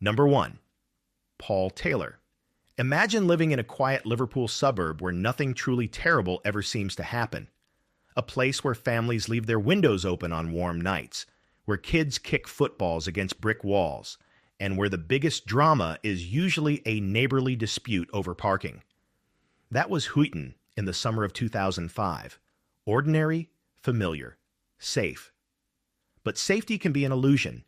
Number 1. Paul Taylor. Imagine living in a quiet Liverpool suburb where nothing truly terrible ever seems to happen. A place where families leave their windows open on warm nights, where kids kick footballs against brick walls, and where the biggest drama is usually a neighborly dispute over parking. That was Huyton in the summer of 2005. Ordinary, familiar, safe. But safety can be an illusion,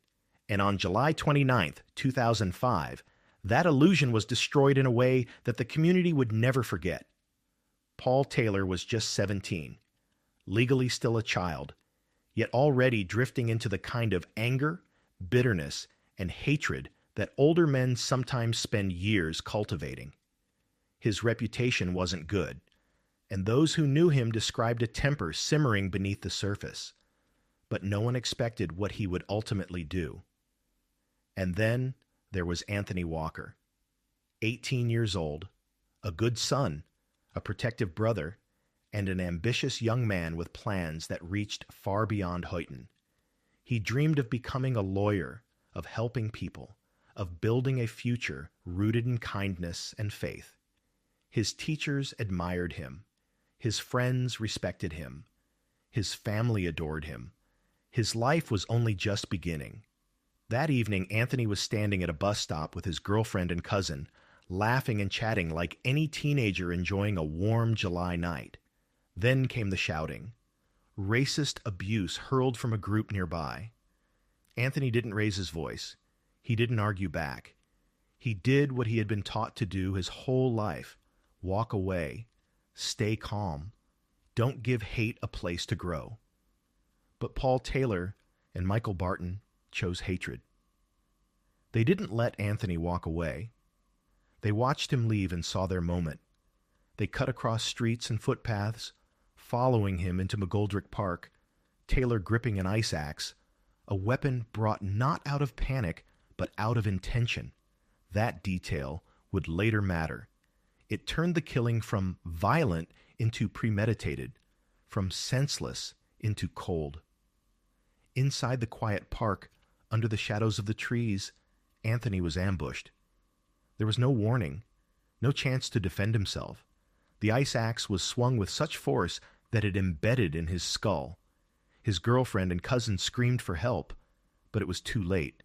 and on July 29th, 2005, that illusion was destroyed in a way that the community would never forget. Paul Taylor was just 17, legally still a child, yet already drifting into the kind of anger, bitterness, and hatred that older men sometimes spend years cultivating. His reputation wasn't good, and those who knew him described a temper simmering beneath the surface. But no one expected what he would ultimately do. And then there was Anthony Walker, 18 years old, a good son, a protective brother, and an ambitious young man with plans that reached far beyond Huyton. He dreamed of becoming a lawyer, of helping people, of building a future rooted in kindness and faith. His teachers admired him. His friends respected him. His family adored him. His life was only just beginning. That evening, Anthony was standing at a bus stop with his girlfriend and cousin, laughing and chatting like any teenager enjoying a warm July night. Then came the shouting. Racist abuse hurled from a group nearby. Anthony didn't raise his voice. He didn't argue back. He did what he had been taught to do his whole life. Walk away. Stay calm. Don't give hate a place to grow. But Paul Taylor and Michael Barton chose hatred. They didn't let Anthony walk away. They watched him leave and saw their moment. They cut across streets and footpaths, following him into McGoldrick Park, Taylor gripping an ice axe, a weapon brought not out of panic, but out of intention. That detail would later matter. It turned the killing from violent into premeditated, from senseless into cold. Inside the quiet park, under the shadows of the trees, Anthony was ambushed. There was no warning, no chance to defend himself. The ice axe was swung with such force that it embedded in his skull. His girlfriend and cousin screamed for help, but it was too late.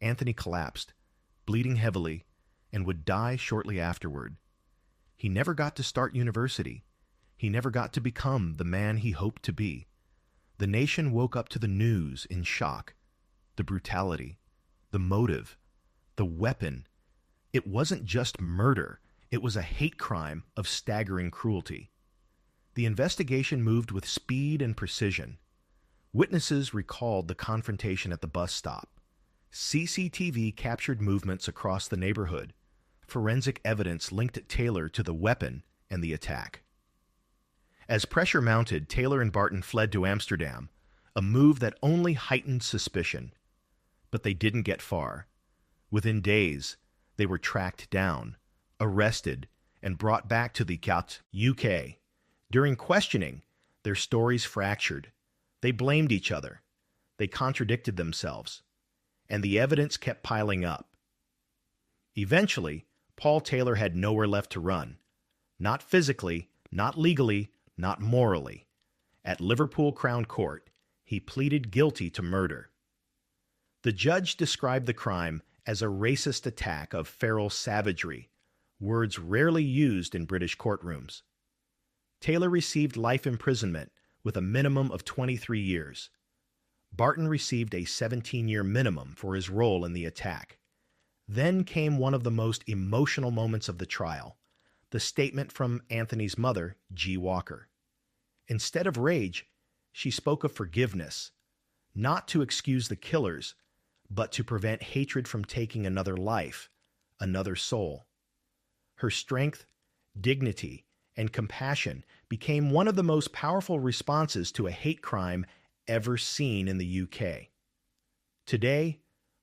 Anthony collapsed, bleeding heavily, and would die shortly afterward. He never got to start university. He never got to become the man he hoped to be. The nation woke up to the news in shock. The brutality, the motive, the weapon. It wasn't just murder. It was a hate crime of staggering cruelty. The investigation moved with speed and precision. Witnesses recalled the confrontation at the bus stop. CCTV captured movements across the neighborhood. Forensic evidence linked Taylor to the weapon and the attack. As pressure mounted, Taylor and Barton fled to Amsterdam, a move that only heightened suspicion. But they didn't get far. Within days, they were tracked down, arrested, and brought back to the UK. During questioning, their stories fractured. They blamed each other. They contradicted themselves. And the evidence kept piling up. Eventually, Paul Taylor had nowhere left to run. Not physically, not legally, not morally. At Liverpool Crown Court, he pleaded guilty to murder. The judge described the crime as a racist attack of feral savagery, words rarely used in British courtrooms. Taylor received life imprisonment with a minimum of 23 years. Barton received a 17-year minimum for his role in the attack. Then came one of the most emotional moments of the trial, the statement from Anthony's mother, G. Walker. Instead of rage, she spoke of forgiveness, not to excuse the killers, but to prevent hatred from taking another life, another soul. Her strength, dignity, and compassion became one of the most powerful responses to a hate crime ever seen in the UK. Today,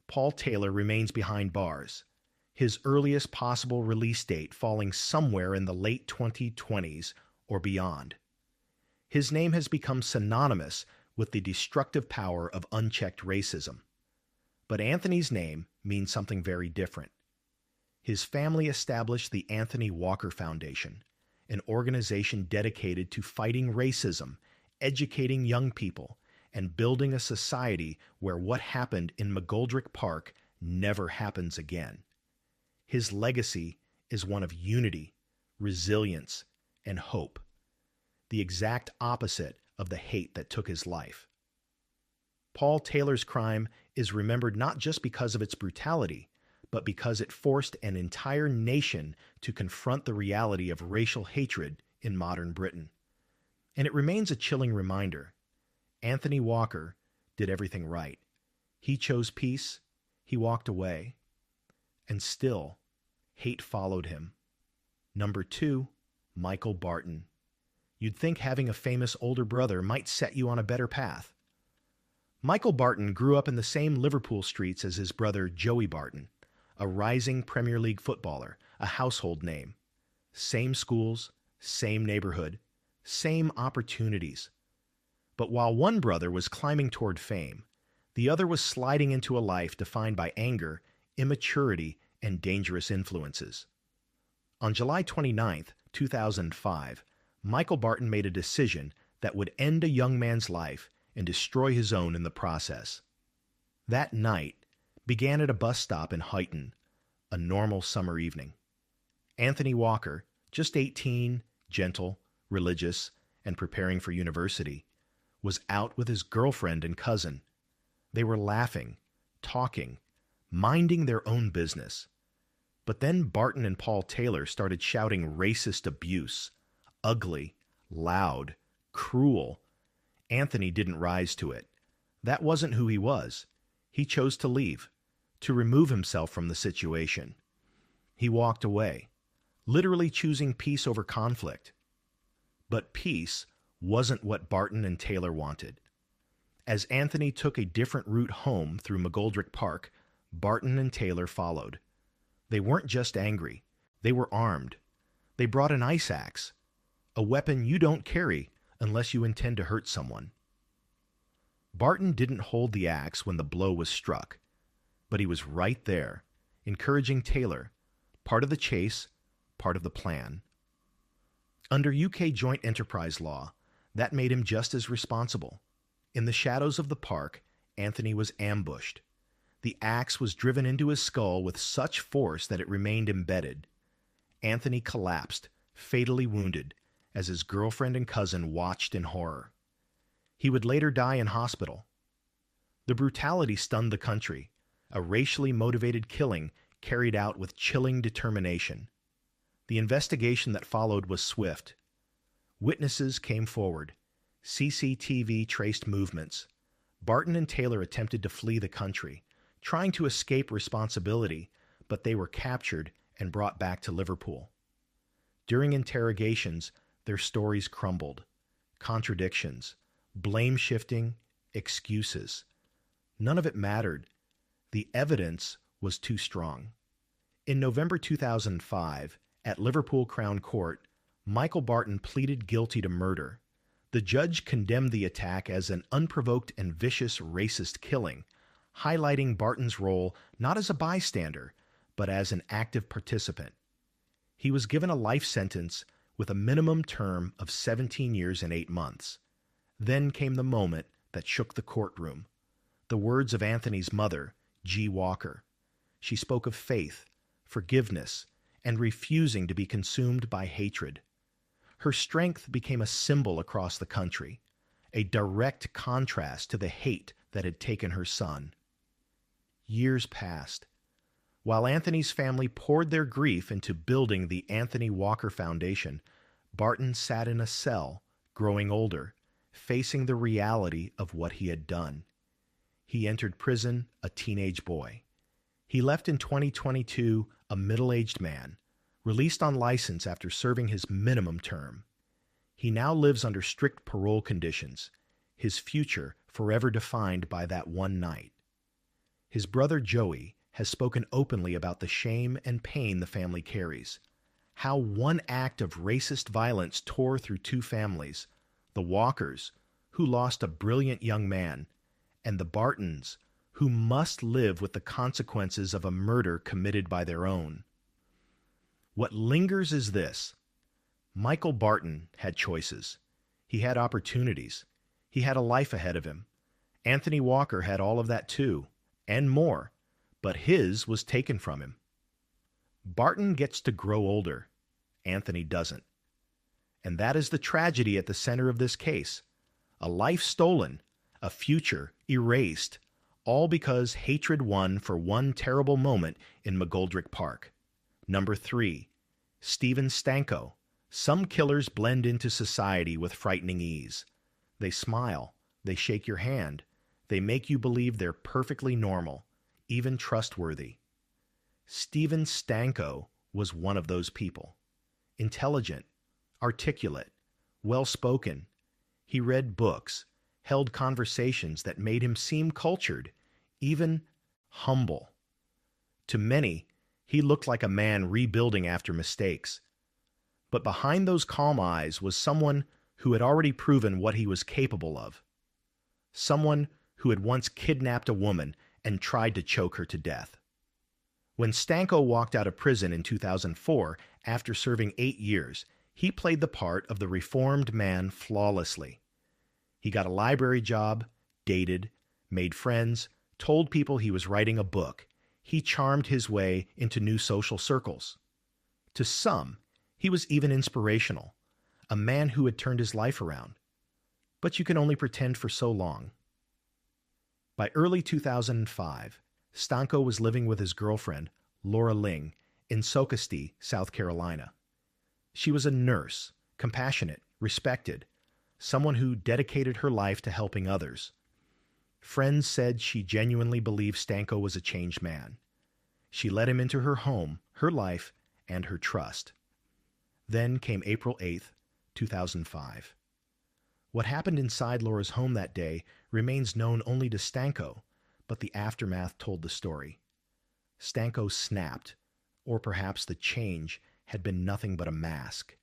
Paul Taylor remains behind bars, his earliest possible release date falling somewhere in the late 2020s or beyond. His name has become synonymous with the destructive power of unchecked racism. But Anthony's name means something very different. His family established the Anthony Walker Foundation, an organization dedicated to fighting racism, educating young people, and building a society where what happened in McGoldrick Park never happens again. His legacy is one of unity, resilience, and hope, the exact opposite of the hate that took his life. Paul Taylor's crime is remembered not just because of its brutality, but because it forced an entire nation to confront the reality of racial hatred in modern Britain. And it remains a chilling reminder. Anthony Walker did everything right. He chose peace, he walked away, and still, hate followed him. Number 2, Michael Barton. You'd think having a famous older brother might set you on a better path. Michael Barton grew up in the same Liverpool streets as his brother Joey Barton, a rising Premier League footballer, a household name. Same schools, same neighborhood, same opportunities. But while one brother was climbing toward fame, the other was sliding into a life defined by anger, immaturity, and dangerous influences. On July 29, 2005, Michael Barton made a decision that would end a young man's life and destroy his own in the process. That night began at a bus stop in Huyton, a normal summer evening. Anthony Walker, just 18, gentle, religious, and preparing for university, was out with his girlfriend and cousin. They were laughing, talking, minding their own business. But then Barton and Paul Taylor started shouting racist abuse, ugly, loud, cruel. Anthony didn't rise to it. That wasn't who he was. He chose to leave, to remove himself from the situation. He walked away, literally choosing peace over conflict. But peace wasn't what Barton and Taylor wanted. As Anthony took a different route home through McGoldrick Park, Barton and Taylor followed. They weren't just angry. They were armed. They brought an ice axe, a weapon you don't carry unless you intend to hurt someone. Barton didn't hold the axe when the blow was struck, but he was right there, encouraging Taylor, part of the chase, part of the plan. Under UK joint enterprise law, that made him just as responsible. In the shadows of the park, Anthony was ambushed. The axe was driven into his skull with such force that it remained embedded. Anthony collapsed, fatally wounded, as his girlfriend and cousin watched in horror. He would later die in hospital. The brutality stunned the country, a racially motivated killing carried out with chilling determination. The investigation that followed was swift. Witnesses came forward. CCTV traced movements. Barton and Taylor attempted to flee the country, trying to escape responsibility, but they were captured and brought back to Liverpool. During interrogations, their stories crumbled. Contradictions, blame-shifting, excuses. None of it mattered. The evidence was too strong. In November 2005, at Liverpool Crown Court, Michael Barton pleaded guilty to murder. The judge condemned the attack as an unprovoked and vicious racist killing, highlighting Barton's role not as a bystander, but as an active participant. He was given a life sentence with a minimum term of 17 years and 8 months. Then came the moment that shook the courtroom. The words of Anthony's mother, G. Walker. She spoke of faith, forgiveness, and refusing to be consumed by hatred. Her strength became a symbol across the country, a direct contrast to the hate that had taken her son. Years passed. While Anthony's family poured their grief into building the Anthony Walker Foundation, Barton sat in a cell, growing older, facing the reality of what he had done. He entered prison a teenage boy. He left in 2022 a middle-aged man, released on license after serving his minimum term. He now lives under strict parole conditions, his future forever defined by that one night. His brother Joey has spoken openly about the shame and pain the family carries, how one act of racist violence tore through two families, the Walkers, who lost a brilliant young man, and the Bartons, who must live with the consequences of a murder committed by their own. What lingers is this: Michael Barton had choices. He had opportunities. He had a life ahead of him. Anthony Walker had all of that too, and more, but his was taken from him. Barton gets to grow older. Anthony doesn't. And that is the tragedy at the center of this case. A life stolen, a future erased, all because hatred won for one terrible moment in McGoldrick Park. Number 3, Steven Stanko. Some killers blend into society with frightening ease. They smile, they shake your hand, they make you believe they're perfectly normal, even trustworthy. Steven Stanko was one of those people. Intelligent, articulate, well-spoken. He read books, held conversations that made him seem cultured, even humble. To many, he looked like a man rebuilding after mistakes. But behind those calm eyes was someone who had already proven what he was capable of. Someone who had once kidnapped a woman and tried to choke her to death. When Stanko walked out of prison in 2004, after serving 8 years, he played the part of the reformed man flawlessly. He got a library job, dated, made friends, told people he was writing a book. He charmed his way into new social circles. To some, he was even inspirational, a man who had turned his life around. But you can only pretend for so long. By early 2005, Stanko was living with his girlfriend, Laura Ling, in Socastee, South Carolina. She was a nurse, compassionate, respected, someone who dedicated her life to helping others. Friends said she genuinely believed Stanko was a changed man. She let him into her home, her life, and her trust. Then came April 8th, 2005. What happened inside Laura's home that day remains known only to Stanko, but the aftermath told the story. Stanko snapped, or perhaps the change had been nothing but a mask.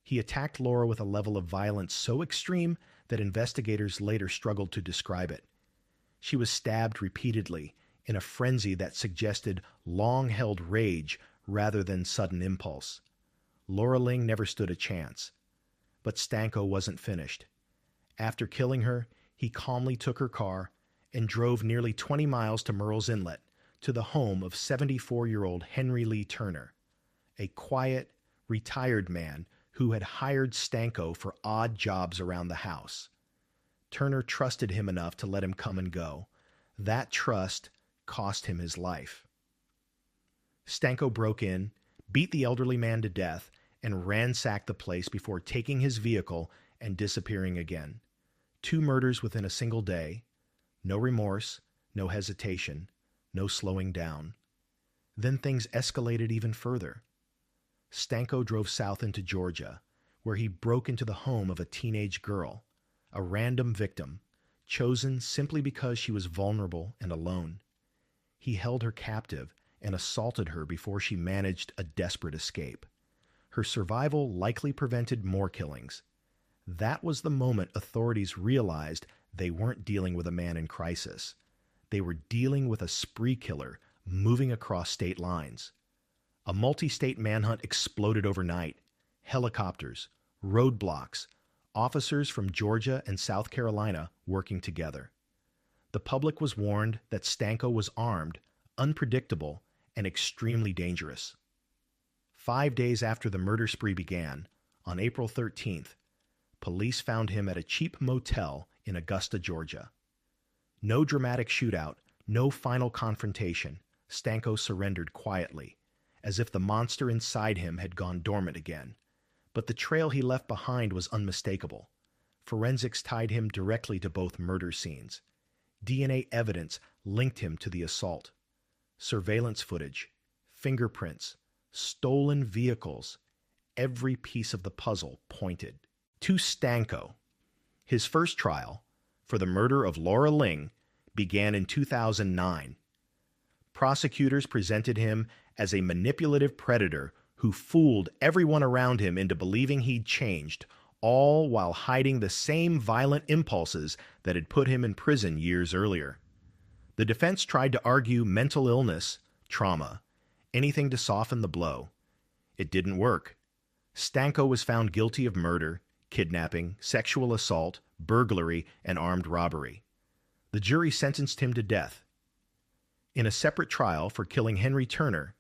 He attacked Laura with a level of violence so extreme that investigators later struggled to describe it. She was stabbed repeatedly in a frenzy that suggested long-held rage rather than sudden impulse. Laura Ling never stood a chance. But Stanko wasn't finished. After killing her, he calmly took her car and drove nearly 20 miles to Murrells Inlet, to the home of 74-year-old Henry Lee Turner, a quiet, retired man who had hired Stanko for odd jobs around the house. Turner trusted him enough to let him come and go. That trust cost him his life. Stanko broke in, beat the elderly man to death, and ransacked the place before taking his vehicle and disappearing again. 2 murders within a single day. No remorse, no hesitation, no slowing down. Then things escalated even further. Stanko drove south into Georgia, where he broke into the home of a teenage girl, a random victim, chosen simply because she was vulnerable and alone. He held her captive and assaulted her before she managed a desperate escape. Her survival likely prevented more killings. That was the moment authorities realized they weren't dealing with a man in crisis. They were dealing with a spree killer moving across state lines. A multi-state manhunt exploded overnight. Helicopters, roadblocks, officers from Georgia and South Carolina working together. The public was warned that Stanko was armed, unpredictable, and extremely dangerous. 5 days after the murder spree began, on April 13th, police found him at a cheap motel in Augusta, Georgia. No dramatic shootout, no final confrontation. Stanko surrendered quietly, as if the monster inside him had gone dormant again. But the trail he left behind was unmistakable. Forensics tied him directly to both murder scenes. DNA evidence linked him to the assault. Surveillance footage, fingerprints, stolen vehicles, every piece of the puzzle pointed to Stanko. His first trial, for the murder of Laura Ling, began in 2009. Prosecutors presented him as a manipulative predator who fooled everyone around him into believing he'd changed, all while hiding the same violent impulses that had put him in prison years earlier. The defense tried to argue mental illness, trauma, anything to soften the blow. It didn't work. Stanko was found guilty of murder, kidnapping, sexual assault, burglary, and armed robbery. The jury sentenced him to death. In a separate trial for killing Henry Turner,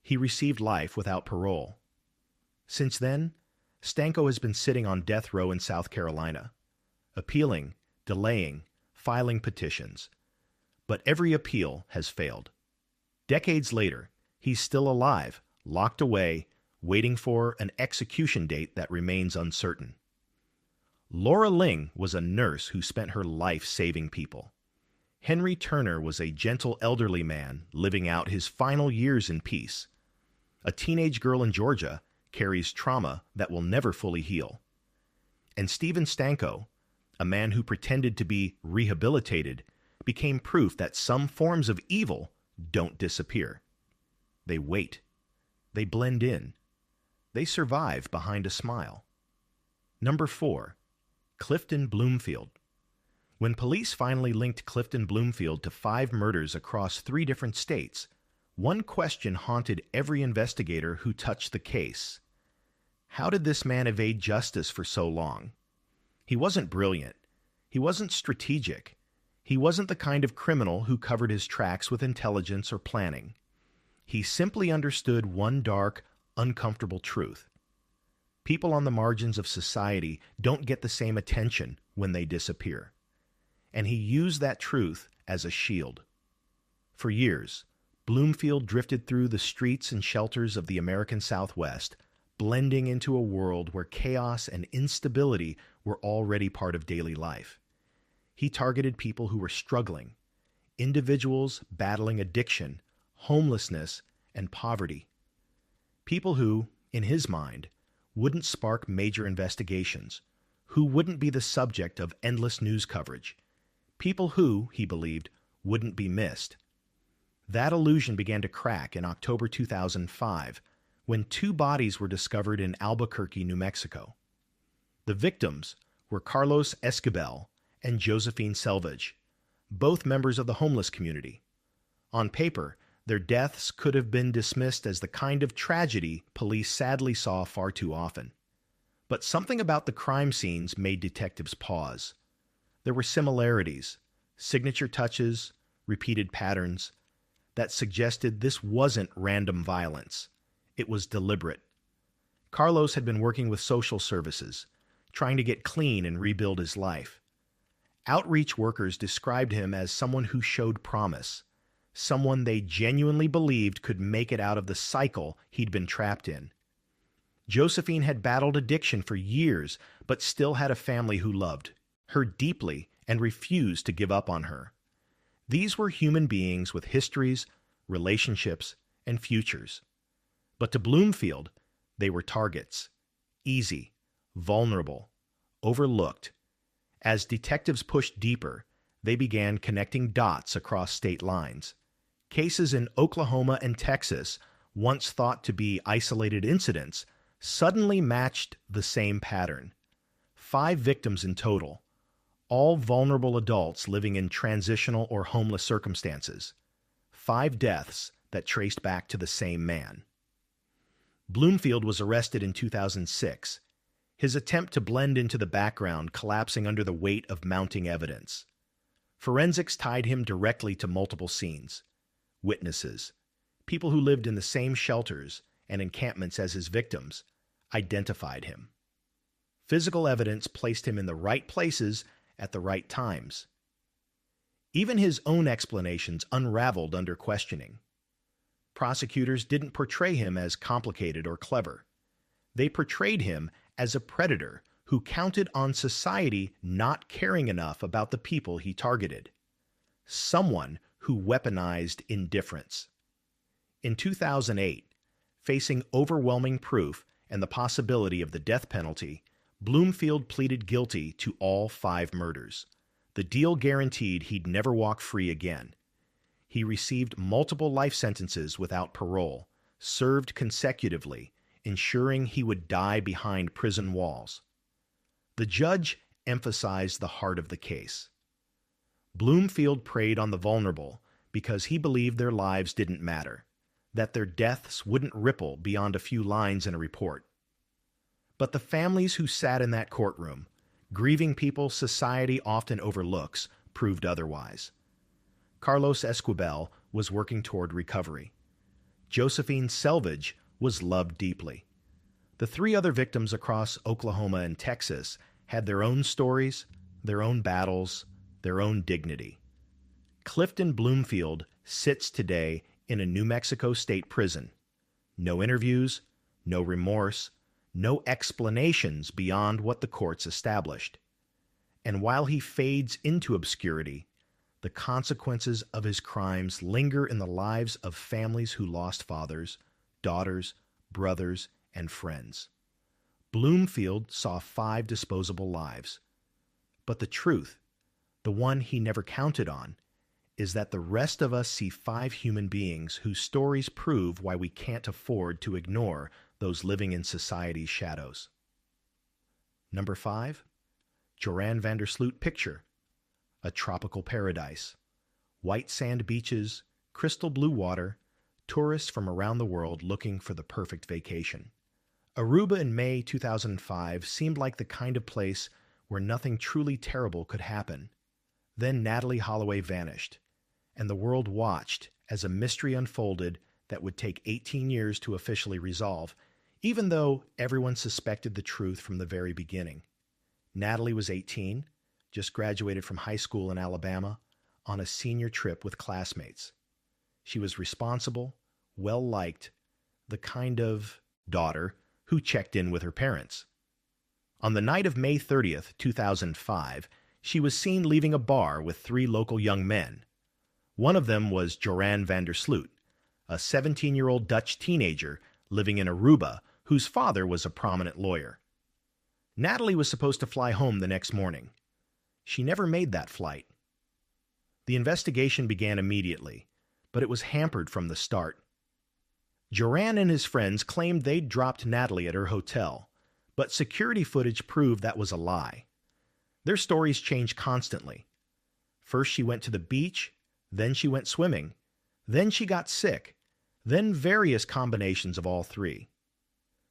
he received life without parole. Since then, Stanko has been sitting on death row in South Carolina, appealing, delaying, filing petitions. But every appeal has failed. Decades later, he's still alive, locked away, waiting for an execution date that remains uncertain. Laura Ling was a nurse who spent her life saving people. Henry Turner was a gentle elderly man living out his final years in peace. A teenage girl in Georgia carries trauma that will never fully heal. And Stephen Stanko, a man who pretended to be rehabilitated, became proof that some forms of evil don't disappear. They wait. They blend in. They survive behind a smile. Number 4. Clifton Bloomfield. When police finally linked Clifton Bloomfield to 5 murders across 3 different states, one question haunted every investigator who touched the case. How did this man evade justice for so long? He wasn't brilliant. He wasn't strategic. He wasn't the kind of criminal who covered his tracks with intelligence or planning. He simply understood one dark, uncomfortable truth. People on the margins of society don't get the same attention when they disappear. And he used that truth as a shield. For years, Bloomfield drifted through the streets and shelters of the American Southwest, blending into a world where chaos and instability were already part of daily life. He targeted people who were struggling, individuals battling addiction, homelessness, and poverty. People who, in his mind, wouldn't spark major investigations, who wouldn't be the subject of endless news coverage, people who, he believed, wouldn't be missed. That illusion began to crack in October 2005, when 2 bodies were discovered in Albuquerque, New Mexico. The victims were Carlos Esquivel and Josephine Selvage, both members of the homeless community. On paper, their deaths could have been dismissed as the kind of tragedy police sadly saw far too often. But something about the crime scenes made detectives pause. There were similarities, signature touches, repeated patterns, that suggested this wasn't random violence. It was deliberate. Carlos had been working with social services, trying to get clean and rebuild his life. Outreach workers described him as someone who showed promise, someone they genuinely believed could make it out of the cycle he'd been trapped in. Josephine had battled addiction for years, but still had a family who loved her deeply and refused to give up on her. These were human beings with histories, relationships, and futures. But to Bloomfield, they were targets. Easy, vulnerable, overlooked. As detectives pushed deeper, they began connecting dots across state lines. Cases in Oklahoma and Texas, once thought to be isolated incidents, suddenly matched the same pattern. 5 victims in total, all vulnerable adults living in transitional or homeless circumstances. 5 deaths that traced back to the same man. Bloomfield was arrested in 2006, his attempt to blend into the background collapsing under the weight of mounting evidence. Forensics tied him directly to multiple scenes. Witnesses, people who lived in the same shelters and encampments as his victims, identified him. Physical evidence placed him in the right places at the right times. Even his own explanations unraveled under questioning. Prosecutors didn't portray him as complicated or clever. They portrayed him as a predator who counted on society not caring enough about the people he targeted. Someone who weaponized indifference. In 2008, facing overwhelming proof and the possibility of the death penalty, Bloomfield pleaded guilty to all 5 murders. The deal guaranteed he'd never walk free again. He received multiple life sentences without parole, served consecutively, ensuring he would die behind prison walls. The judge emphasized the heart of the case. Bloomfield preyed on the vulnerable because he believed their lives didn't matter, that their deaths wouldn't ripple beyond a few lines in a report. But the families who sat in that courtroom, grieving people society often overlooks, proved otherwise. Carlos Esquivel was working toward recovery. Josephine Selvage was loved deeply. The three other victims across Oklahoma and Texas had their own stories, their own battles, their own dignity. Clifton Bloomfield sits today in a New Mexico state prison. No interviews, no remorse, no explanations beyond what the courts established. And while he fades into obscurity, the consequences of his crimes linger in the lives of families who lost fathers, daughters, brothers, and friends. Bloomfield saw 5 disposable lives. But the truth, the one he never counted on, is that the rest of us see 5 human beings whose stories prove why we can't afford to ignore those living in society's shadows. Number 5, Joran van der Sloot picture. A tropical paradise. White sand beaches, crystal blue water, tourists from around the world looking for the perfect vacation. Aruba in May 2005 seemed like the kind of place where nothing truly terrible could happen. Then Natalee Holloway vanished, and the world watched as a mystery unfolded that would take 18 years to officially resolve, even though everyone suspected the truth from the very beginning. Natalee was 18, just graduated from high school in Alabama, on a senior trip with classmates. She was responsible, well-liked, the kind of daughter who checked in with her parents. On the night of May 30th, 2005, she was seen leaving a bar with 3 local young men. One of them was Joran van der Sloot, a 17-year-old Dutch teenager living in Aruba whose father was a prominent lawyer. Natalee was supposed to fly home the next morning. She never made that flight. The investigation began immediately, but it was hampered from the start. Joran and his friends claimed they'd dropped Natalee at her hotel, but security footage proved that was a lie. Their stories changed constantly. First she went to the beach, then she went swimming, then she got sick, then various combinations of all 3.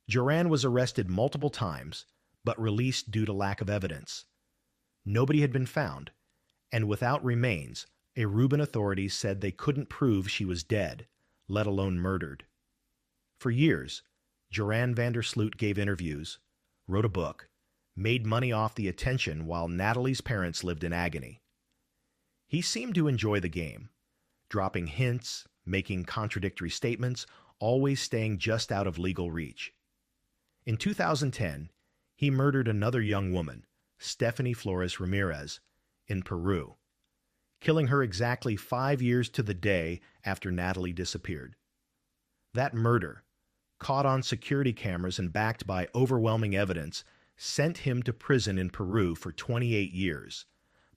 Joran was arrested multiple times, but released due to lack of evidence. Nobody had been found, and without remains, Aruban authorities said they couldn't prove she was dead, let alone murdered. For years, Joran van der Sloot gave interviews, wrote a book, made money off the attention while Natalee's parents lived in agony. He seemed to enjoy the game, dropping hints, making contradictory statements, always staying just out of legal reach. In 2010, he murdered another young woman, Stephanie Flores Ramirez, in Peru, killing her exactly 5 years to the day after Natalee disappeared. That murder, caught on security cameras and backed by overwhelming evidence, sent him to prison in Peru for 28 years.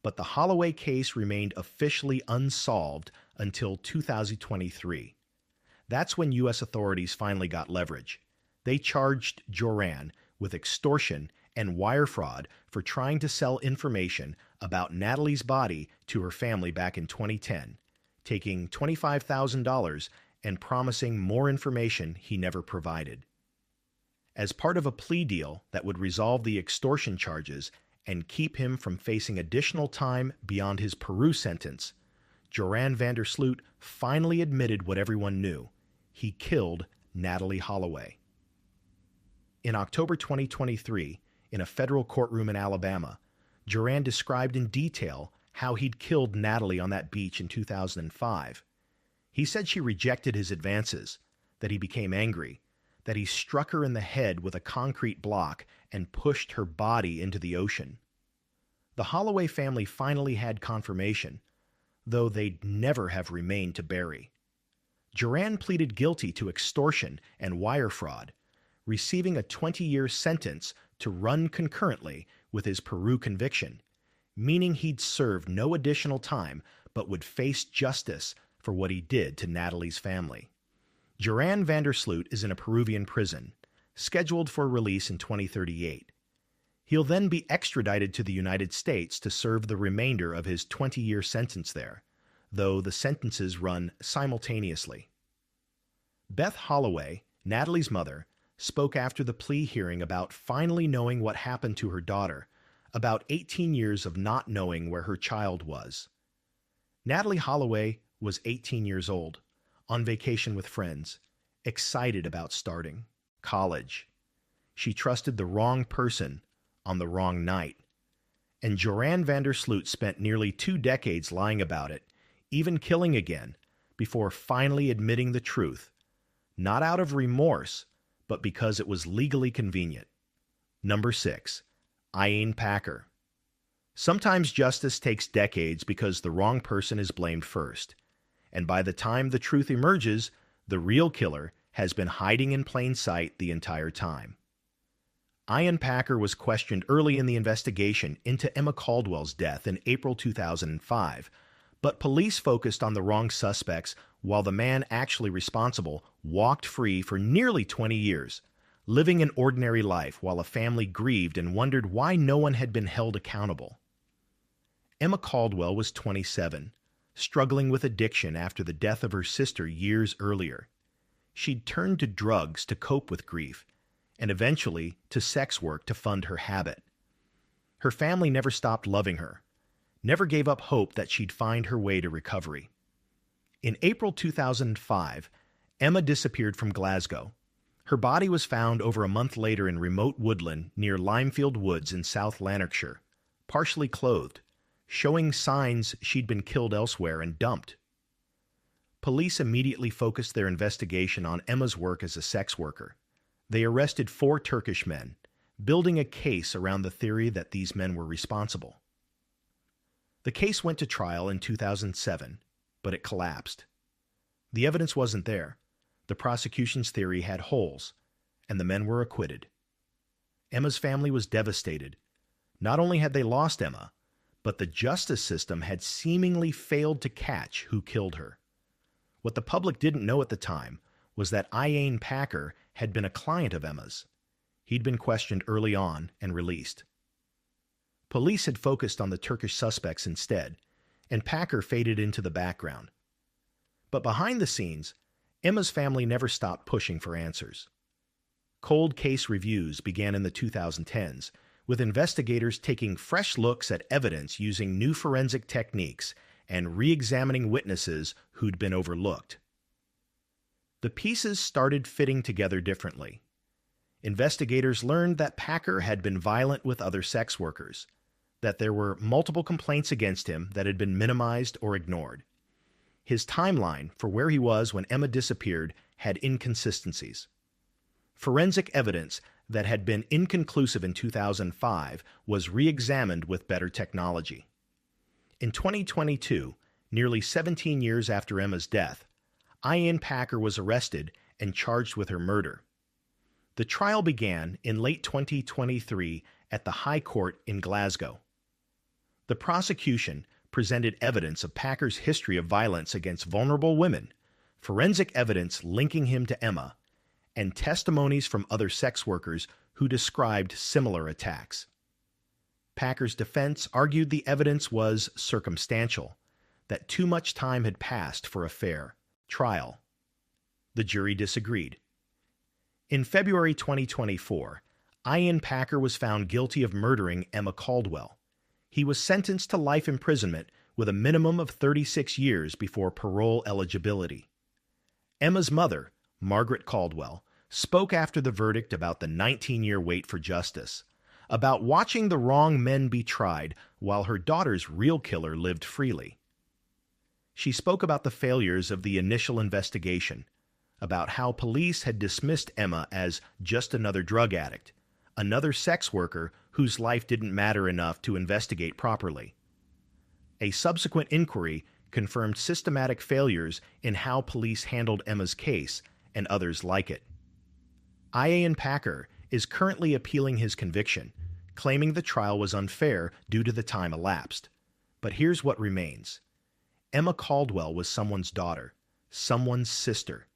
But the Holloway case remained officially unsolved until 2023. That's when U.S. authorities finally got leverage. They charged Joran with extortion and wire fraud for trying to sell information about Natalee's body to her family back in 2010, taking $25,000 and promising more information he never provided. As part of a plea deal that would resolve the extortion charges and keep him from facing additional time beyond his Peru sentence, Joran van der Sloot finally admitted what everyone knew. He killed Natalee Holloway. In October 2023, in a federal courtroom in Alabama, Joran described in detail how he'd killed Natalee on that beach in 2005. He said she rejected his advances, that he became angry, that he struck her in the head with a concrete block and pushed her body into the ocean. The Holloway family finally had confirmation, though they'd never have remained to bury. Joran pleaded guilty to extortion and wire fraud, receiving a 20-year sentence to run concurrently with his Peru conviction, meaning he'd serve no additional time but would face justice for what he did to Natalee's family. Joran van der Sloot is in a Peruvian prison, scheduled for release in 2038. He'll then be extradited to the United States to serve the remainder of his 20-year sentence there, though the sentences run simultaneously. Beth Holloway, Natalie's mother, spoke after the plea hearing about finally knowing what happened to her daughter, about 18 years of not knowing where her child was. Natalie Holloway was 18 years old, on vacation with friends, excited about starting college. She trusted the wrong person on the wrong night. And Joran van der Sloot spent nearly 2 decades lying about it, even killing again, before finally admitting the truth, not out of remorse, but because it was legally convenient. Number 6. Eileen Packer. Sometimes justice takes decades because the wrong person is blamed first, and by the time the truth emerges, the real killer has been hiding in plain sight the entire time. Eileen Packer was questioned early in the investigation into Emma Caldwell's death in April 2005, but police focused on the wrong suspects while the man actually responsible walked free for nearly 20 years, living an ordinary life while a family grieved and wondered why no one had been held accountable. Emma Caldwell was 27, struggling with addiction after the death of her sister years earlier. She'd turned to drugs to cope with grief, and eventually to sex work to fund her habit. Her family never stopped loving her, never gave up hope that she'd find her way to recovery. In April 2005, Emma disappeared from Glasgow. Her body was found over a month later in remote woodland near Limefield Woods in South Lanarkshire, partially clothed, showing signs she'd been killed elsewhere and dumped. Police immediately focused their investigation on Emma's work as a sex worker. They arrested 4 Turkish men, building a case around the theory that these men were responsible. The case went to trial in 2007, but it collapsed. The evidence wasn't there. The prosecution's theory had holes, and the men were acquitted. Emma's family was devastated. Not only had they lost Emma, but the justice system had seemingly failed to catch who killed her. What the public didn't know at the time was that Eileen Packer had been a client of Emma's. He'd been questioned early on and released. Police had focused on the Turkish suspects instead, and Packer faded into the background. But behind the scenes, Emma's family never stopped pushing for answers. Cold case reviews began in the 2010s, with investigators taking fresh looks at evidence using new forensic techniques and re-examining witnesses who'd been overlooked. The pieces started fitting together differently. Investigators learned that Packer had been violent with other sex workers, that there were multiple complaints against him that had been minimized or ignored. His timeline for where he was when Emma disappeared had inconsistencies. Forensic evidence that had been inconclusive in 2005 was re-examined with better technology. In 2022, nearly 17 years after Emma's death, Eileen Packer was arrested and charged with her murder. The trial began in late 2023 at the High Court in Glasgow. The prosecution presented evidence of Packer's history of violence against vulnerable women, forensic evidence linking him to Emma, and testimonies from other sex workers who described similar attacks. Packer's defense argued the evidence was circumstantial, that too much time had passed for a fair trial. The jury disagreed. In February 2024, Eileen Packer was found guilty of murdering Emma Caldwell. He was sentenced to life imprisonment with a minimum of 36 years before parole eligibility. Emma's mother, Margaret Caldwell, spoke after the verdict about the 19-year wait for justice, about watching the wrong men be tried while her daughter's real killer lived freely. She spoke about the failures of the initial investigation, about how police had dismissed Emma as just another drug addict, another sex worker whose life didn't matter enough to investigate properly. A subsequent inquiry confirmed systematic failures in how police handled Emma's case and others like it. Eileen Packer is currently appealing his conviction, claiming the trial was unfair due to the time elapsed. But here's what remains. Emma Caldwell was someone's daughter, someone's sister.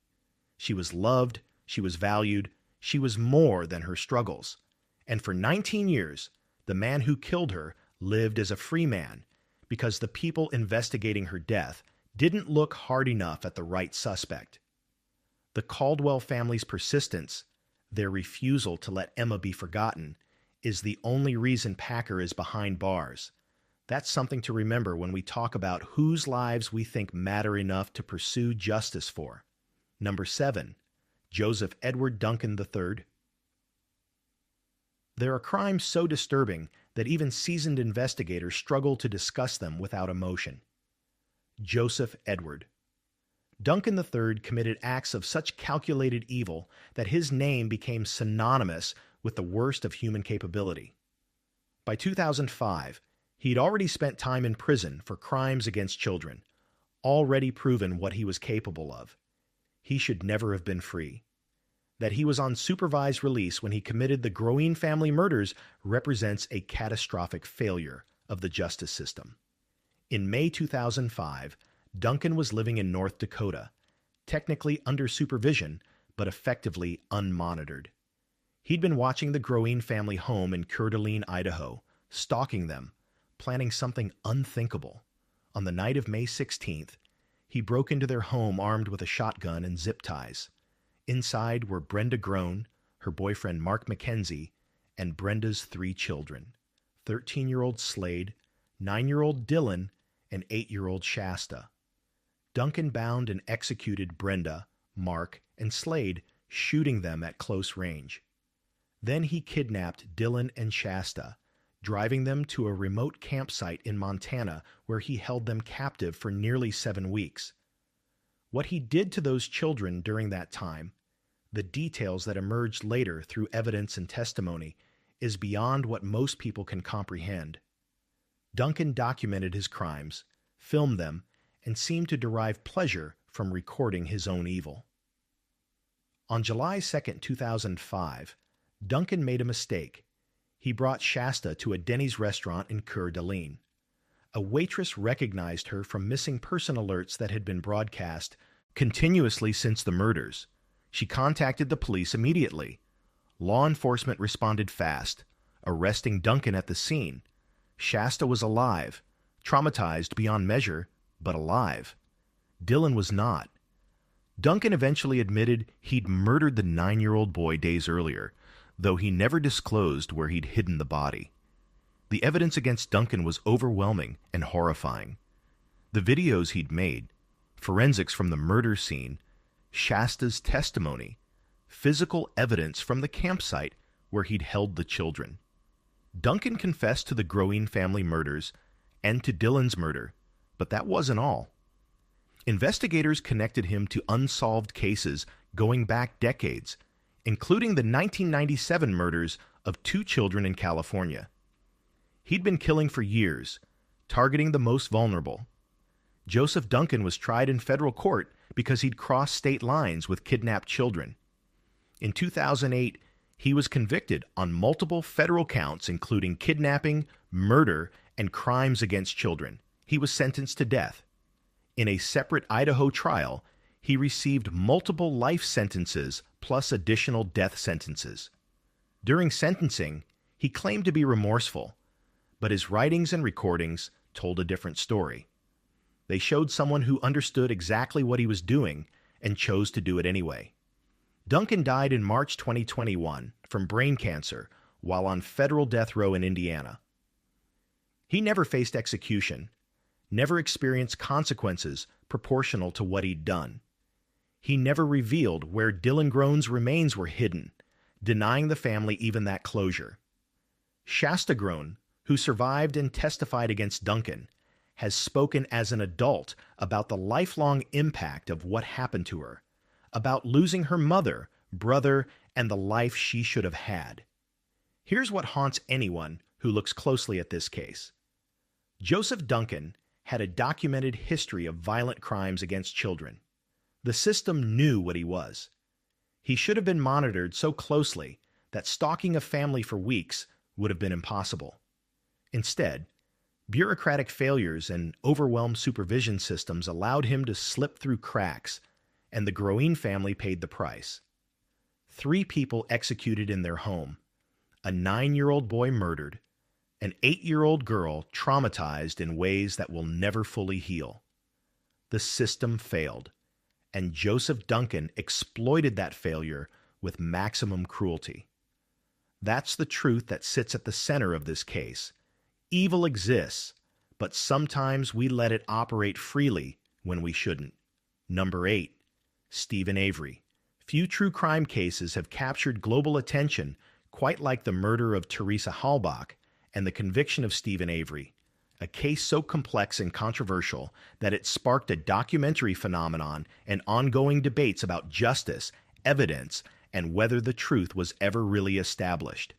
She was loved, she was valued, she was more than her struggles. And for 19 years, the man who killed her lived as a free man because the people investigating her death didn't look hard enough at the right suspect. The Caldwell family's persistence, their refusal to let Emma be forgotten, is the only reason Packer is behind bars. That's something to remember when we talk about whose lives we think matter enough to pursue justice for. Number 7. Joseph Edward Duncan III. There are crimes so disturbing that even seasoned investigators struggle to discuss them without emotion. Joseph Edward. Duncan III committed acts of such calculated evil that his name became synonymous with the worst of human capability. By 2005, he'd already spent time in prison for crimes against children, already proven what he was capable of. He should never have been free. That he was on supervised release when he committed the Groene family murders represents a catastrophic failure of the justice system. In May 2005, Duncan was living in North Dakota, technically under supervision, but effectively unmonitored. He'd been watching the Groene family home in Coeur d'Alene, Idaho, stalking them, planning something unthinkable. On the night of May 16th, he broke into their home armed with a shotgun and zip ties. Inside were Brenda Groene, her boyfriend Mark McKenzie, and Brenda's 3 children, 13-year-old Slade, 9-year-old Dylan, and 8-year-old Shasta. Duncan bound and executed Brenda, Mark, and Slade, shooting them at close range. Then he kidnapped Dylan and Shasta, driving them to a remote campsite in Montana where he held them captive for nearly 7 weeks. What he did to those children during that time, the details that emerged later through evidence and testimony, is beyond what most people can comprehend. Duncan documented his crimes, filmed them, and seemed to derive pleasure from recording his own evil. On July 2, 2005, Duncan made a mistake. He brought Shasta to a Denny's restaurant in Coeur d'Alene. A waitress recognized her from missing person alerts that had been broadcast continuously since the murders. She contacted the police immediately. Law enforcement responded fast, arresting Duncan at the scene. Shasta was alive, traumatized beyond measure, but alive. Dylan was not. Duncan eventually admitted he'd murdered the 9-year-old boy days earlier, though he never disclosed where he'd hidden the body. The evidence against Duncan was overwhelming and horrifying. The videos he'd made, forensics from the murder scene, Shasta's testimony, physical evidence from the campsite where he'd held the children. Duncan confessed to the Groene family murders and to Dylan's murder, but that wasn't all. Investigators connected him to unsolved cases going back decades, including the 1997 murders of 2 children in California. He'd been killing for years, targeting the most vulnerable. Joseph Duncan was tried in federal court because he'd crossed state lines with kidnapped children. In 2008, he was convicted on multiple federal counts, including kidnapping, murder, and crimes against children. He was sentenced to death. In a separate Idaho trial, he received multiple life sentences plus additional death sentences. During sentencing, he claimed to be remorseful, but his writings and recordings told a different story. They showed someone who understood exactly what he was doing and chose to do it anyway. Duncan died in March 2021 from brain cancer while on federal death row in Indiana. He never faced execution, never experienced consequences proportional to what he'd done. He never revealed where Dylan Groene's remains were hidden, denying the family even that closure. Shasta Groene, who survived and testified against Duncan, has spoken as an adult about the lifelong impact of what happened to her, about losing her mother, brother, and the life she should have had. Here's what haunts anyone who looks closely at this case. Joseph Duncan had a documented history of violent crimes against children. The system knew what he was. He should have been monitored so closely that stalking a family for weeks would have been impossible. Instead, bureaucratic failures and overwhelmed supervision systems allowed him to slip through cracks, and the Groene family paid the price. 3 people executed in their home, a 9-year-old boy murdered, an 8-year-old girl traumatized in ways that will never fully heal. The system failed, and Joseph Duncan exploited that failure with maximum cruelty. That's the truth that sits at the center of this case. Evil exists, but sometimes we let it operate freely when we shouldn't. Number 8. Stephen Avery. Few true crime cases have captured global attention quite like the murder of Teresa Halbach and the conviction of Stephen Avery, a case so complex and controversial that it sparked a documentary phenomenon and ongoing debates about justice, evidence, and whether the truth was ever really established.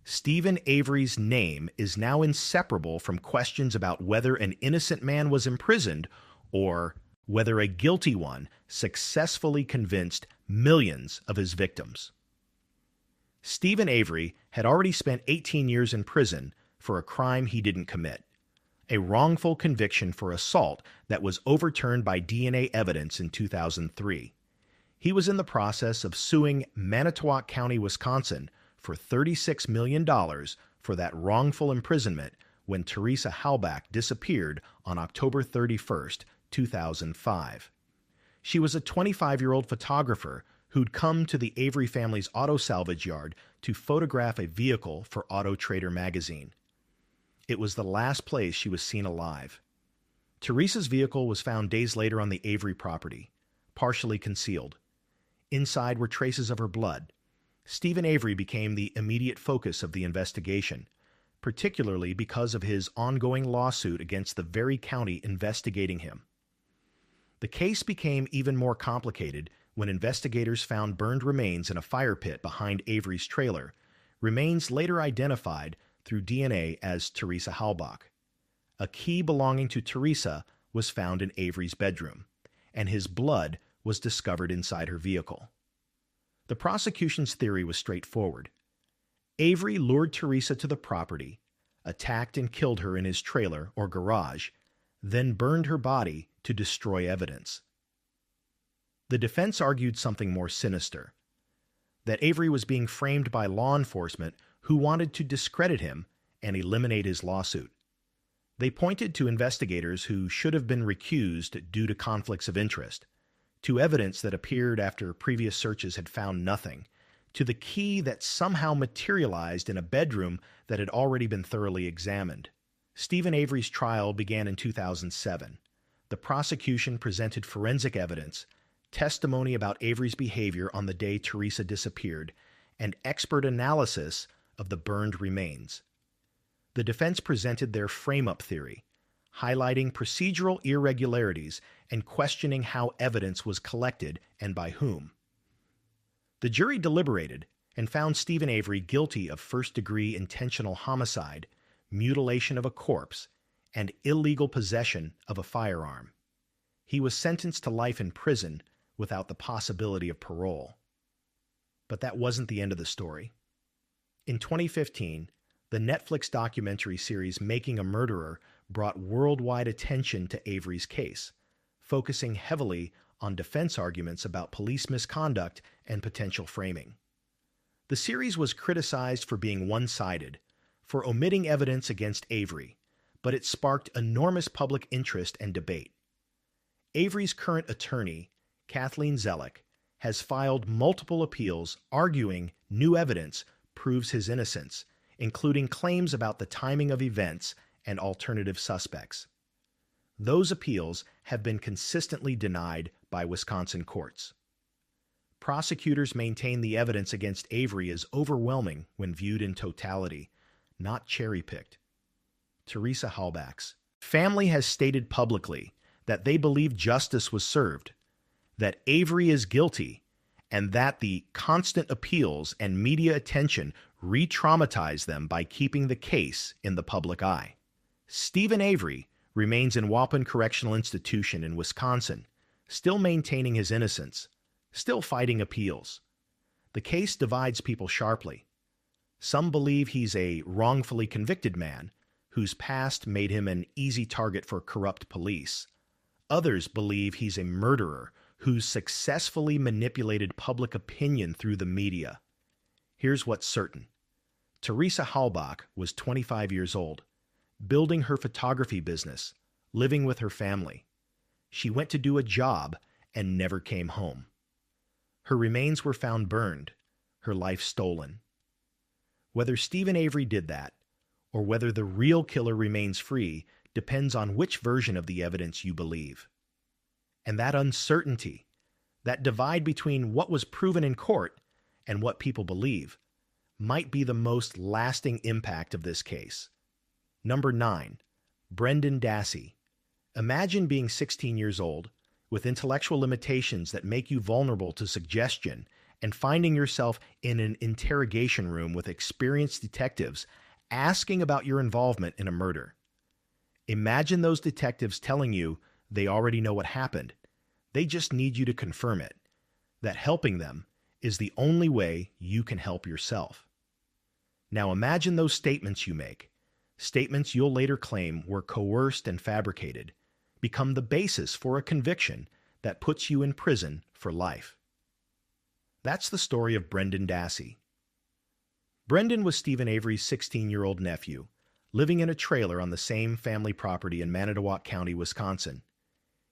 Stephen Avery's name is now inseparable from questions about whether an innocent man was imprisoned or whether a guilty one successfully convinced millions of his victims. Stephen Avery had already spent 18 years in prison for a crime he didn't commit, a wrongful conviction for assault that was overturned by DNA evidence in 2003. He was in the process of suing Manitowoc County, Wisconsin, for $36 million for that wrongful imprisonment when Teresa Halbach disappeared on October 31st, 2005. She was a 25-year-old photographer who'd come to the Avery family's auto salvage yard to photograph a vehicle for Auto Trader magazine. It was the last place she was seen alive. Teresa's vehicle was found days later on the Avery property, partially concealed. Inside were traces of her blood. Stephen Avery became the immediate focus of the investigation, particularly because of his ongoing lawsuit against the very county investigating him. The case became even more complicated when investigators found burned remains in a fire pit behind Avery's trailer, remains later identified through DNA as Teresa Halbach. A key belonging to Teresa was found in Avery's bedroom, and his blood was discovered inside her vehicle. The prosecution's theory was straightforward. Avery lured Teresa to the property, attacked and killed her in his trailer or garage, then burned her body to destroy evidence. The defense argued something more sinister, that Avery was being framed by law enforcement who wanted to discredit him and eliminate his lawsuit. They pointed to investigators who should have been recused due to conflicts of interest, to evidence that appeared after previous searches had found nothing, to the key that somehow materialized in a bedroom that had already been thoroughly examined. Stephen Avery's trial began in 2007. The prosecution presented forensic evidence, testimony about Avery's behavior on the day Teresa disappeared, and expert analysis of the burned remains. The defense presented their frame-up theory, highlighting procedural irregularities and questioning how evidence was collected and by whom. The jury deliberated and found Stephen Avery guilty of first-degree intentional homicide, mutilation of a corpse, and illegal possession of a firearm. He was sentenced to life in prison without the possibility of parole. But that wasn't the end of the story. In 2015, the Netflix documentary series Making a Murderer brought worldwide attention to Avery's case, focusing heavily on defense arguments about police misconduct and potential framing. The series was criticized for being one-sided, for omitting evidence against Avery, but it sparked enormous public interest and debate. Avery's current attorney, Kathleen Zellick, has filed multiple appeals arguing new evidence proves his innocence, including claims about the timing of events and alternative suspects. Those appeals have been consistently denied by Wisconsin courts. Prosecutors maintain the evidence against Avery is overwhelming when viewed in totality, not cherry-picked. Teresa Halbach's family has stated publicly that they believe justice was served, that Avery is guilty, and that the constant appeals and media attention re-traumatize them by keeping the case in the public eye. Stephen Avery remains in Waupun Correctional Institution in Wisconsin, still maintaining his innocence, still fighting appeals. The case divides people sharply. Some believe he's a wrongfully convicted man whose past made him an easy target for corrupt police. Others believe he's a murderer who successfully manipulated public opinion through the media. Here's what's certain. Teresa Halbach was 25 years old, building her photography business, living with her family. She went to do a job and never came home. Her remains were found burned, her life stolen. Whether Stephen Avery did that, or whether the real killer remains free, depends on which version of the evidence you believe. And that uncertainty, that divide between what was proven in court and what people believe, might be the most lasting impact of this case. Number 9. Brendan Dassey. Imagine being 16 years old, with intellectual limitations that make you vulnerable to suggestion, and finding yourself in an interrogation room with experienced detectives asking about your involvement in a murder. Imagine those detectives telling you they already know what happened. They just need you to confirm it, that helping them is the only way you can help yourself. Now imagine those statements you make, statements you'll later claim were coerced and fabricated, become the basis for a conviction that puts you in prison for life. That's the story of Brendan Dassey. Brendan was Stephen Avery's 16-year-old nephew, living in a trailer on the same family property in Manitowoc County, Wisconsin.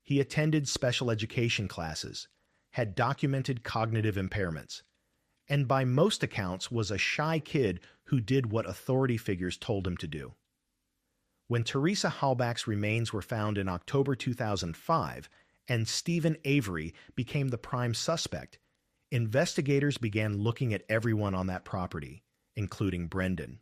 He attended special education classes, had documented cognitive impairments, and by most accounts was a shy kid who did what authority figures told him to do. When Teresa Halbach's remains were found in October 2005 and Stephen Avery became the prime suspect, investigators began looking at everyone on that property, including Brendan.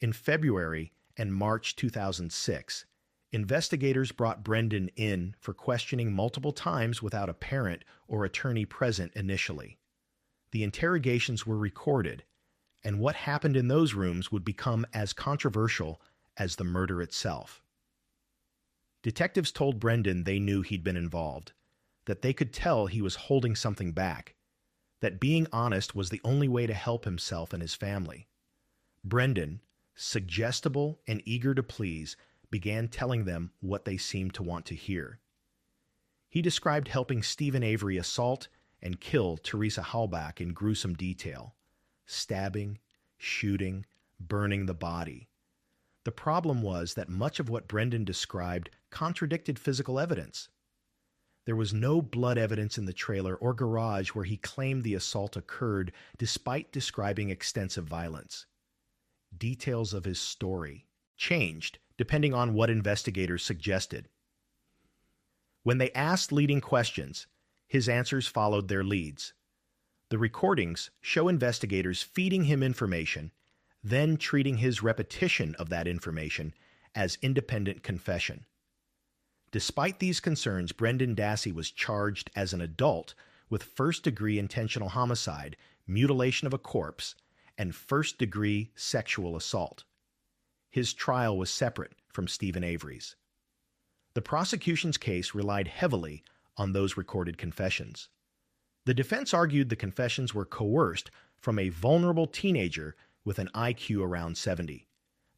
In February and March 2006, investigators brought Brendan in for questioning multiple times without a parent or attorney present initially. The interrogations were recorded, and what happened in those rooms would become as controversial as the murder itself. Detectives told Brendan they knew he'd been involved, that they could tell he was holding something back, that being honest was the only way to help himself and his family. Brendan, suggestible and eager to please, began telling them what they seemed to want to hear. He described helping Stephen Avery assault and kill Teresa Halbach in gruesome detail, stabbing, shooting, burning the body. The problem was that much of what Brendan described contradicted physical evidence. There was no blood evidence in the trailer or garage where he claimed the assault occurred, despite describing extensive violence. Details of his story changed depending on what investigators suggested. When they asked leading questions, his answers followed their leads. The recordings show investigators feeding him information, then treating his repetition of that information as independent confession. Despite these concerns, Brendan Dassey was charged as an adult with first-degree intentional homicide, mutilation of a corpse, and first-degree sexual assault. His trial was separate from Stephen Avery's. The prosecution's case relied heavily on those recorded confessions. The defense argued the confessions were coerced from a vulnerable teenager with an IQ around 70,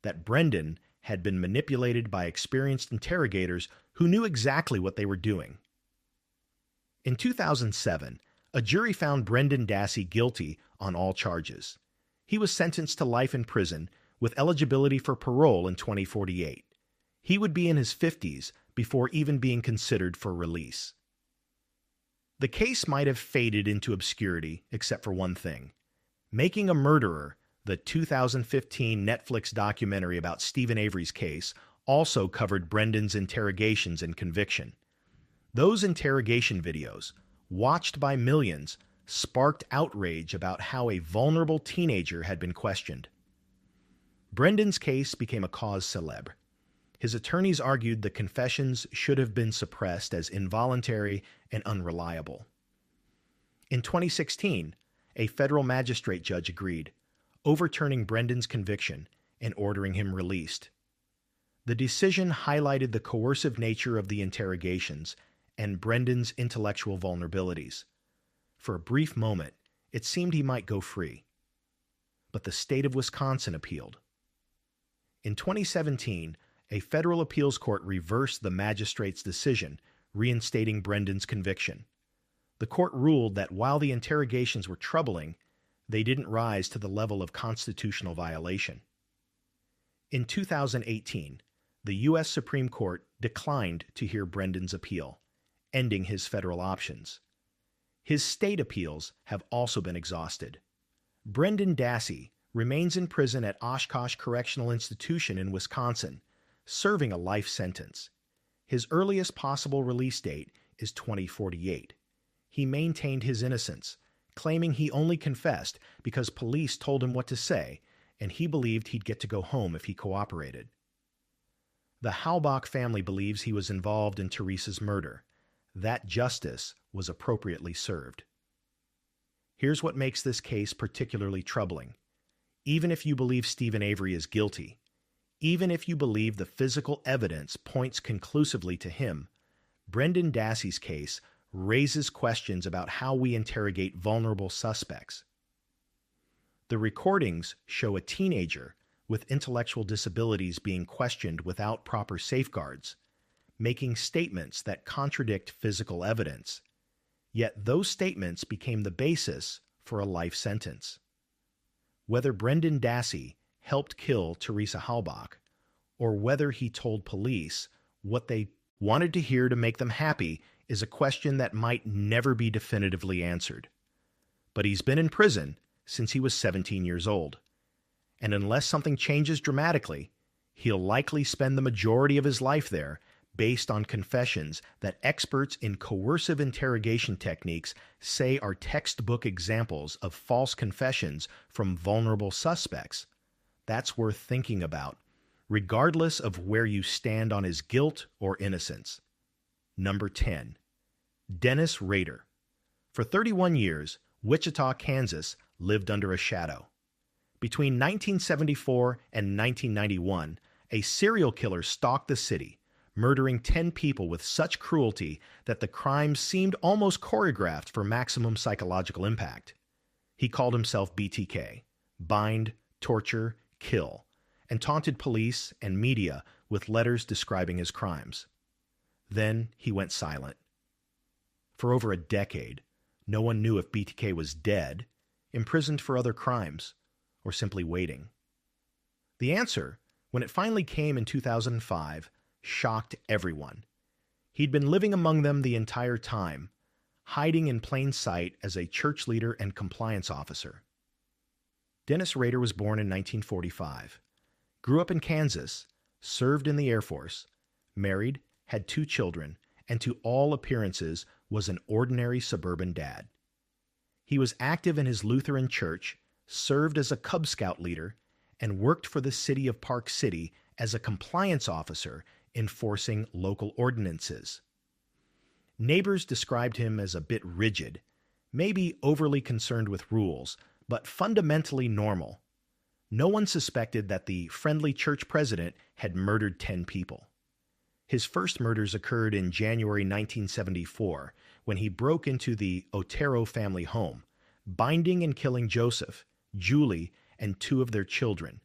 that Brendan had been manipulated by experienced interrogators who knew exactly what they were doing. In 2007, a jury found Brendan Dassey guilty on all charges. He was sentenced to life in prison with eligibility for parole in 2048. He would be in his 50s before even being considered for release. The case might have faded into obscurity except for one thing. Making a Murderer, the 2015 Netflix documentary about Stephen Avery's case, also covered Brendan's interrogations and conviction. Those interrogation videos, watched by millions, sparked outrage about how a vulnerable teenager had been questioned. Brendan's case became a cause célèbre. His attorneys argued the confessions should have been suppressed as involuntary and unreliable. In 2016, a federal magistrate judge agreed, overturning Brendan's conviction and ordering him released. The decision highlighted the coercive nature of the interrogations and Brendan's intellectual vulnerabilities. For a brief moment, it seemed he might go free. But the state of Wisconsin appealed. In 2017, a federal appeals court reversed the magistrate's decision, reinstating Brendan's conviction. The court ruled that while the interrogations were troubling, they didn't rise to the level of constitutional violation. In 2018, the U.S. Supreme Court declined to hear Brendan's appeal, ending his federal options. His state appeals have also been exhausted. Brendan Dassey remains in prison at Oshkosh Correctional Institution in Wisconsin, serving a life sentence. His earliest possible release date is 2048. He maintained his innocence, claiming he only confessed because police told him what to say, and he believed he'd get to go home if he cooperated. The Halbach family believes he was involved in Teresa's murder. That justice was appropriately served. Here's what makes this case particularly troubling. Even if you believe Stephen Avery is guilty, even if you believe the physical evidence points conclusively to him, Brendan Dassey's case raises questions about how we interrogate vulnerable suspects. The recordings show a teenager with intellectual disabilities being questioned without proper safeguards, making statements that contradict physical evidence. Yet those statements became the basis for a life sentence. Whether Brendan Dassey helped kill Teresa Halbach, or whether he told police what they wanted to hear to make them happy is a question that might never be definitively answered. But he's been in prison since he was 17 years old. And unless something changes dramatically, he'll likely spend the majority of his life there based on confessions that experts in coercive interrogation techniques say are textbook examples of false confessions from vulnerable suspects. That's worth thinking about, regardless of where you stand on his guilt or innocence. Number 10. Dennis Rader. For 31 years, Wichita, Kansas lived under a shadow. Between 1974 and 1991, a serial killer stalked the city, murdering 10 people with such cruelty that the crimes seemed almost choreographed for maximum psychological impact. He called himself BTK, bind, torture, kill, and taunted police and media with letters describing his crimes. Then he went silent. For over a decade, no one knew if BTK was dead, imprisoned for other crimes, or simply waiting. The answer, when it finally came in 2005, shocked everyone. He'd been living among them the entire time, hiding in plain sight as a church leader and compliance officer. Dennis Rader was born in 1945, grew up in Kansas, served in the Air Force, married, had 2 children, and to all appearances was an ordinary suburban dad. He was active in his Lutheran church, served as a Cub Scout leader, and worked for the city of Park City as a compliance officer enforcing local ordinances. Neighbors described him as a bit rigid, maybe overly concerned with rules, but fundamentally normal. No one suspected that the friendly church president had murdered 10 people. His first murders occurred in January 1974 when he broke into the Otero family home, binding and killing Joseph, Julie, and 2 of their children,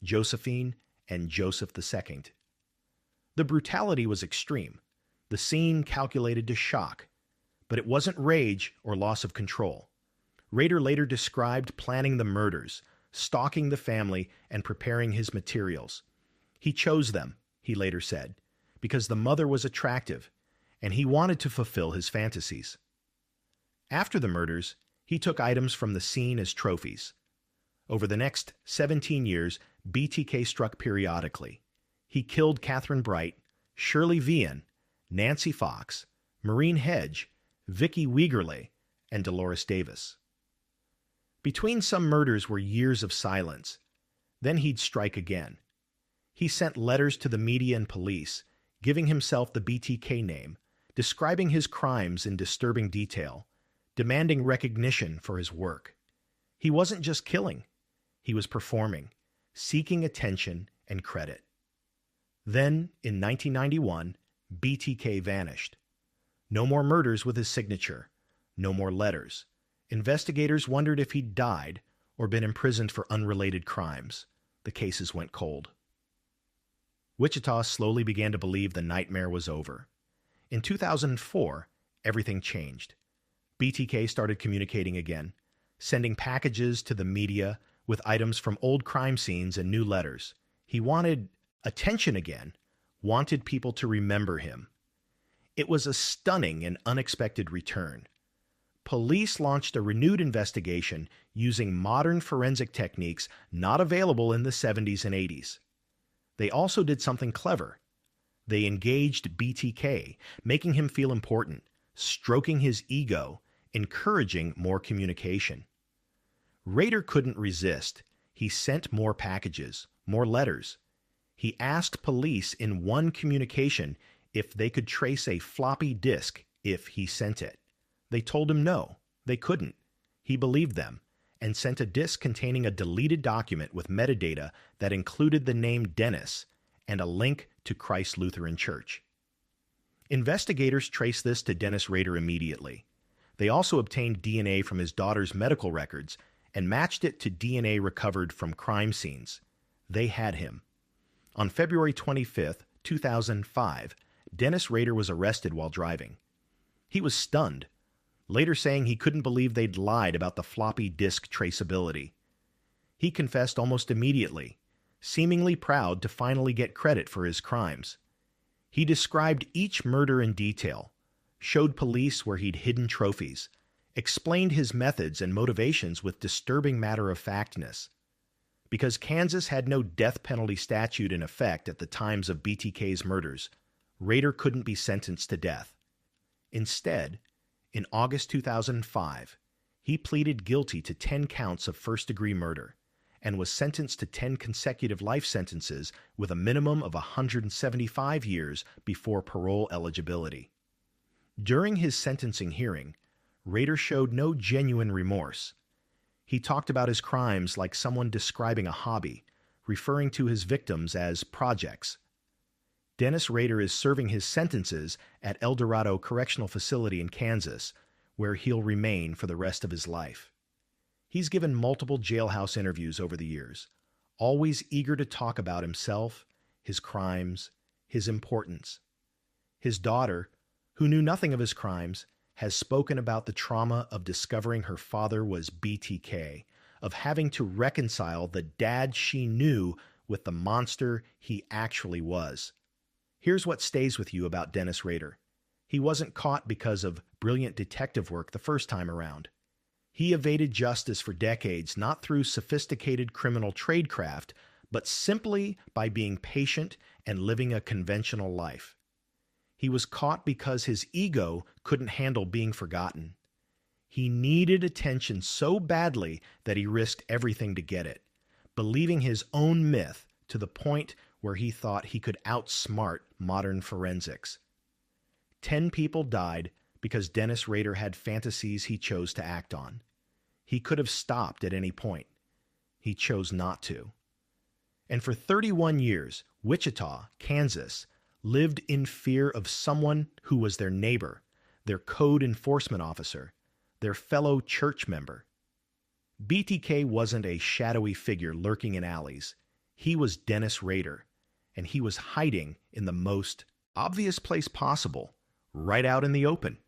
Josephine and Joseph II. The brutality was extreme, the scene calculated to shock, but it wasn't rage or loss of control. Rader later described planning the murders, stalking the family, and preparing his materials. He chose them, he later said, because the mother was attractive, and he wanted to fulfill his fantasies. After the murders, he took items from the scene as trophies. Over the next 17 years, BTK struck periodically. He killed Catherine Bright, Shirley Vian, Nancy Fox, Maureen Hedge, Vicky Wiegerle, and Dolores Davis. Between some murders were years of silence. Then he'd strike again. He sent letters to the media and police, giving himself the BTK name, describing his crimes in disturbing detail, demanding recognition for his work. He wasn't just killing, he was performing, seeking attention and credit. Then, in 1991, BTK vanished. No more murders with his signature, no more letters. Investigators wondered if he'd died or been imprisoned for unrelated crimes. The cases went cold. Wichita slowly began to believe the nightmare was over. In 2004, everything changed. BTK started communicating again, sending packages to the media with items from old crime scenes and new letters. He wanted attention again, wanted people to remember him. It was a stunning and unexpected return. Police launched a renewed investigation using modern forensic techniques not available in the 70s and 80s. They also did something clever. They engaged BTK, making him feel important, stroking his ego, encouraging more communication. Rader couldn't resist. He sent more packages, more letters. He asked police in one communication if they could trace a floppy disk if he sent it. They told him no, they couldn't. He believed them and sent a disk containing a deleted document with metadata that included the name Dennis and a link to Christ Lutheran Church. Investigators traced this to Dennis Rader immediately. They also obtained DNA from his daughter's medical records and matched it to DNA recovered from crime scenes. They had him. On February 25, 2005, Dennis Rader was arrested while driving. He was stunned, later saying he couldn't believe they'd lied about the floppy disk traceability. He confessed almost immediately, seemingly proud to finally get credit for his crimes. He described each murder in detail, showed police where he'd hidden trophies, explained his methods and motivations with disturbing matter-of-factness. Because Kansas had no death penalty statute in effect at the times of BTK's murders, Rader couldn't be sentenced to death. Instead, in August 2005, he pleaded guilty to 10 counts of first-degree murder and was sentenced to 10 consecutive life sentences with a minimum of 175 years before parole eligibility. During his sentencing hearing, Rader showed no genuine remorse. He talked about his crimes like someone describing a hobby, referring to his victims as projects. Dennis Rader is serving his sentences at El Dorado Correctional Facility in Kansas, where he'll remain for the rest of his life. He's given multiple jailhouse interviews over the years, always eager to talk about himself, his crimes, his importance. His daughter, who knew nothing of his crimes, has spoken about the trauma of discovering her father was BTK, of having to reconcile the dad she knew with the monster he actually was. Here's what stays with you about Dennis Rader. He wasn't caught because of brilliant detective work the first time around. He evaded justice for decades, not through sophisticated criminal tradecraft, but simply by being patient and living a conventional life. He was caught because his ego couldn't handle being forgotten. He needed attention so badly that he risked everything to get it, believing his own myth to the point where he thought he could outsmart modern forensics. 10 people died because Dennis Rader had fantasies he chose to act on. He could have stopped at any point. He chose not to. And for 31 years, Wichita, Kansas, lived in fear of someone who was their neighbor, their code enforcement officer, their fellow church member. BTK wasn't a shadowy figure lurking in alleys. He was Dennis Rader, and he was hiding in the most obvious place possible, right out in the open.